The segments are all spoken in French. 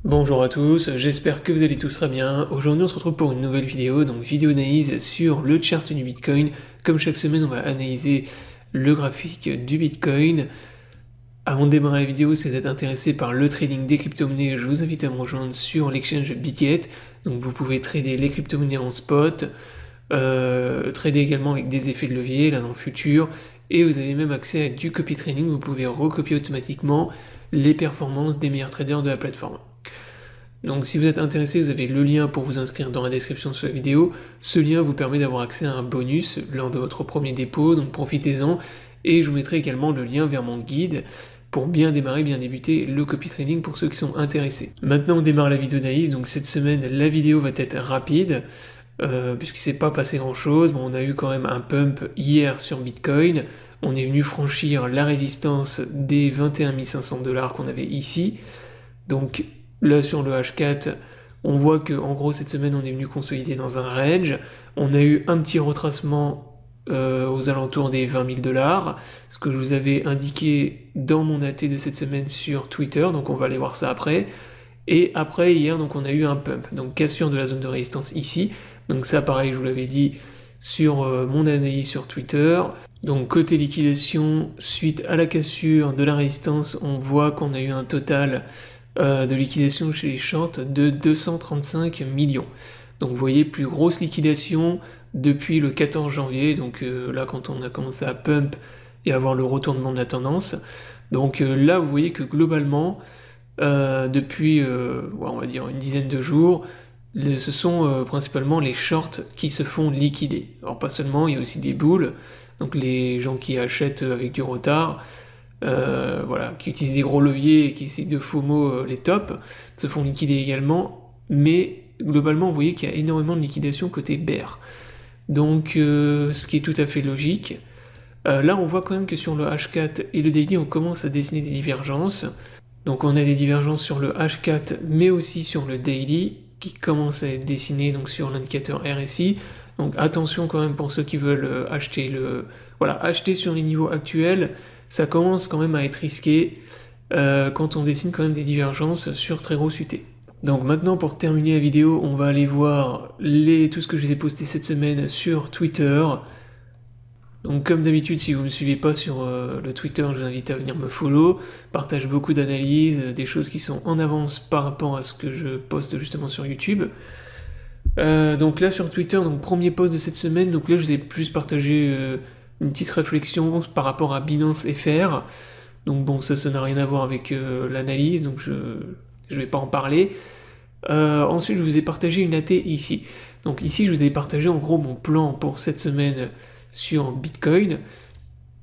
Bonjour à tous, j'espère que vous allez tous très bien. Aujourd'hui on se retrouve pour une nouvelle vidéo, donc vidéo analyse sur le chart du Bitcoin. Comme chaque semaine on va analyser le graphique du Bitcoin. Avant de démarrer la vidéo, si vous êtes intéressé par le trading des crypto-monnaies, je vous invite à me rejoindre sur l'exchange Bitget. Donc vous pouvez trader les crypto-monnaies en spot, trader également avec des effets de levier là dans le futur, et vous avez même accès à du copy trading, vous pouvez recopier automatiquement les performances des meilleurs traders de la plateforme. Donc si vous êtes intéressé, vous avez le lien pour vous inscrire dans la description de cette vidéo. Ce lien vous permet d'avoir accès à un bonus lors de votre premier dépôt, donc profitez-en. Et je vous mettrai également le lien vers mon guide pour bien démarrer, bien débuter le copy trading pour ceux qui sont intéressés. Maintenant on démarre la vidéo d'analyse, donc cette semaine la vidéo va être rapide, puisqu'il ne s'est pas passé grand chose. Bon, on a eu quand même un pump hier sur Bitcoin, on est venu franchir la résistance des 21 500 $ qu'on avait ici. Donc là sur le H4, on voit que en gros cette semaine on est venu consolider dans un range. On a eu un petit retracement aux alentours des 20 000 $, ce que je vous avais indiqué dans mon AT de cette semaine sur Twitter, donc on va aller voir ça après. Et après hier, donc on a eu un pump, donc cassure de la zone de résistance ici. Donc ça pareil, je vous l'avais dit sur mon analyse sur Twitter. Donc côté liquidation, suite à la cassure de la résistance, on voit qu'on a eu un total de liquidation chez les shorts de 235 millions. Donc vous voyez, plus grosse liquidation depuis le 14 janvier, donc là quand on a commencé à pump et avoir le retournement de la tendance. Donc là vous voyez que globalement, depuis on va dire une dizaine de jours, ce sont principalement les shorts qui se font liquider. Alors pas seulement, il y a aussi des bulls, donc les gens qui achètent avec du retard, voilà, qui utilisent des gros leviers et qui essayent de FOMO les tops, se font liquider également, mais globalement vous voyez qu'il y a énormément de liquidation côté bear. Donc ce qui est tout à fait logique. Là on voit quand même que sur le H4 et le daily on commence à dessiner des divergences. Donc on a des divergences sur le H4 mais aussi sur le daily qui commencent à être dessinées donc sur l'indicateur RSI. Donc attention quand même pour ceux qui veulent acheter acheter sur les niveaux actuels, ça commence quand même à être risqué quand on dessine quand même des divergences sur très gros UT. Donc maintenant pour terminer la vidéo, on va aller voir tout ce que je vous ai posté cette semaine sur Twitter. Donc comme d'habitude, si vous ne me suivez pas sur le Twitter, je vous invite à venir me follow. Partage beaucoup d'analyses, des choses qui sont en avance par rapport à ce que je poste justement sur YouTube. Donc là sur Twitter, donc premier post de cette semaine, donc là je vous ai juste partagé une petite réflexion par rapport à Binance FR. Donc bon, ça n'a rien à voir avec l'analyse, donc je vais pas en parler. Ensuite, je vous ai partagé une AT ici. Donc ici, je vous ai partagé en gros mon plan pour cette semaine sur Bitcoin.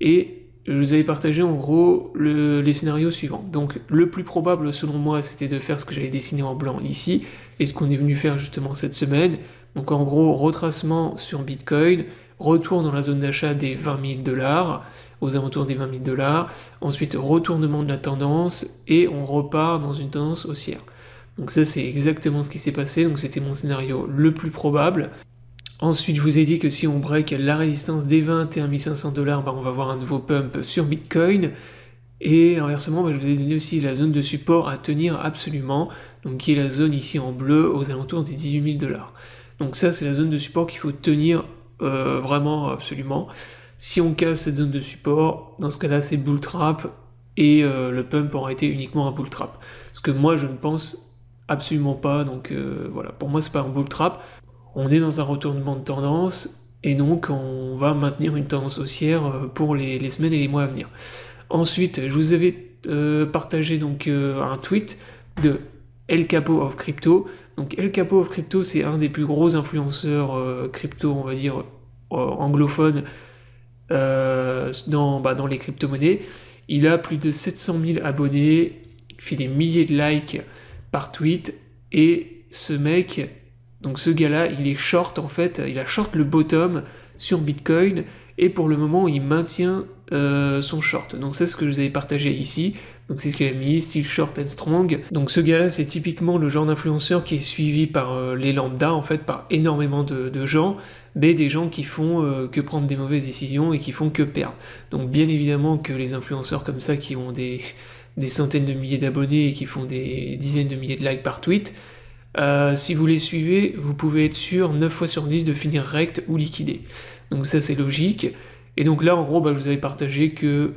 Et je vous avais partagé en gros les scénarios suivants. Donc le plus probable selon moi, c'était de faire ce que j'avais dessiné en blanc ici, et ce qu'on est venu faire justement cette semaine. Donc en gros, retracement sur Bitcoin, retour dans la zone d'achat des 20 000 $, aux alentours des 20 000 $, ensuite retournement de la tendance, et on repart dans une tendance haussière. Donc ça c'est exactement ce qui s'est passé, donc c'était mon scénario le plus probable. Ensuite je vous ai dit que si on break la résistance des 21 500 $, bah, on va avoir un nouveau pump sur Bitcoin. Et inversement, bah, je vous ai donné aussi la zone de support à tenir absolument, donc qui est la zone ici en bleu aux alentours des 18 000 $. Donc ça c'est la zone de support qu'il faut tenir vraiment absolument. Si on casse cette zone de support, dans ce cas-là c'est bull trap, et le pump aura été uniquement un bull trap. Ce que moi je ne pense absolument pas, donc voilà, pour moi c'est pas un bull trap. On est dans un retournement de tendance, et donc on va maintenir une tendance haussière pour les semaines et les mois à venir. Ensuite, je vous avais partagé donc un tweet de El Capo of Crypto. Donc El Capo of Crypto, c'est un des plus gros influenceurs crypto, on va dire, anglophones dans les crypto-monnaies. Il a plus de 700 000 abonnés, il fait des milliers de likes par tweet, et ce mec, donc ce gars-là, il est short en fait, il a short le bottom sur Bitcoin, et pour le moment il maintient son short. Donc c'est ce que je vous avais partagé ici, donc c'est ce qu'il a mis, still short and strong. Donc ce gars-là c'est typiquement le genre d'influenceur qui est suivi par les lambda, en fait par énormément de gens, mais des gens qui font que prendre des mauvaises décisions et qui font que perdre. Donc bien évidemment que les influenceurs comme ça qui ont des des centaines de milliers d'abonnés et qui font des dizaines de milliers de likes par tweet, si vous les suivez, vous pouvez être sûr 9 fois sur 10 de finir rect ou liquidé. Donc ça c'est logique. Et donc là en gros je vous avais partagé que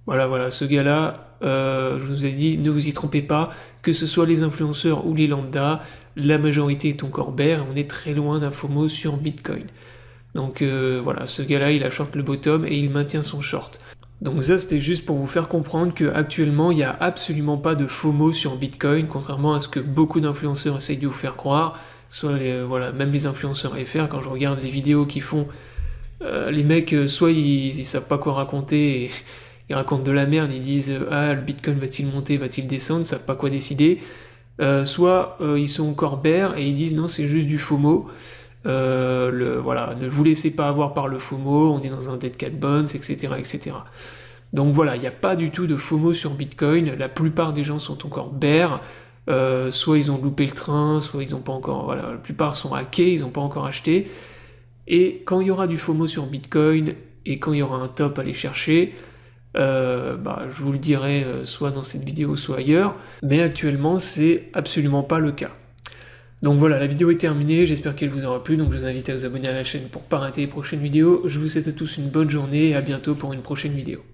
voilà, ce gars-là, je vous ai dit, ne vous y trompez pas, que ce soit les influenceurs ou les lambda, la majorité est encore bear, et on est très loin d'un FOMO sur Bitcoin. Donc voilà, ce gars-là, il a short le bottom et il maintient son short. Donc ça, c'était juste pour vous faire comprendre qu'actuellement, il n'y a absolument pas de FOMO sur Bitcoin, contrairement à ce que beaucoup d'influenceurs essayent de vous faire croire, soit même les influenceurs FR, quand je regarde les vidéos qu'ils font, les mecs, soit ils savent pas quoi raconter, et ils racontent de la merde, ils disent « Ah, le Bitcoin va-t-il monter, va-t-il descendre ?» Ils savent pas quoi décider. Soit ils sont encore bear et ils disent « Non, c'est juste du FOMO. Voilà, ne vous laissez pas avoir par le FOMO, on est dans un dead cat bounce, etc. etc. » Donc voilà, il n'y a pas du tout de FOMO sur Bitcoin, la plupart des gens sont encore bear, soit ils ont loupé le train, soit ils n'ont pas encore... Voilà, la plupart sont hackés, ils n'ont pas encore acheté. Et quand il y aura du FOMO sur Bitcoin, et quand il y aura un top à aller chercher, je vous le dirai soit dans cette vidéo, soit ailleurs, mais actuellement, c'est absolument pas le cas. Donc voilà, la vidéo est terminée, j'espère qu'elle vous aura plu, donc je vous invite à vous abonner à la chaîne pour ne pas rater les prochaines vidéos. Je vous souhaite à tous une bonne journée et à bientôt pour une prochaine vidéo.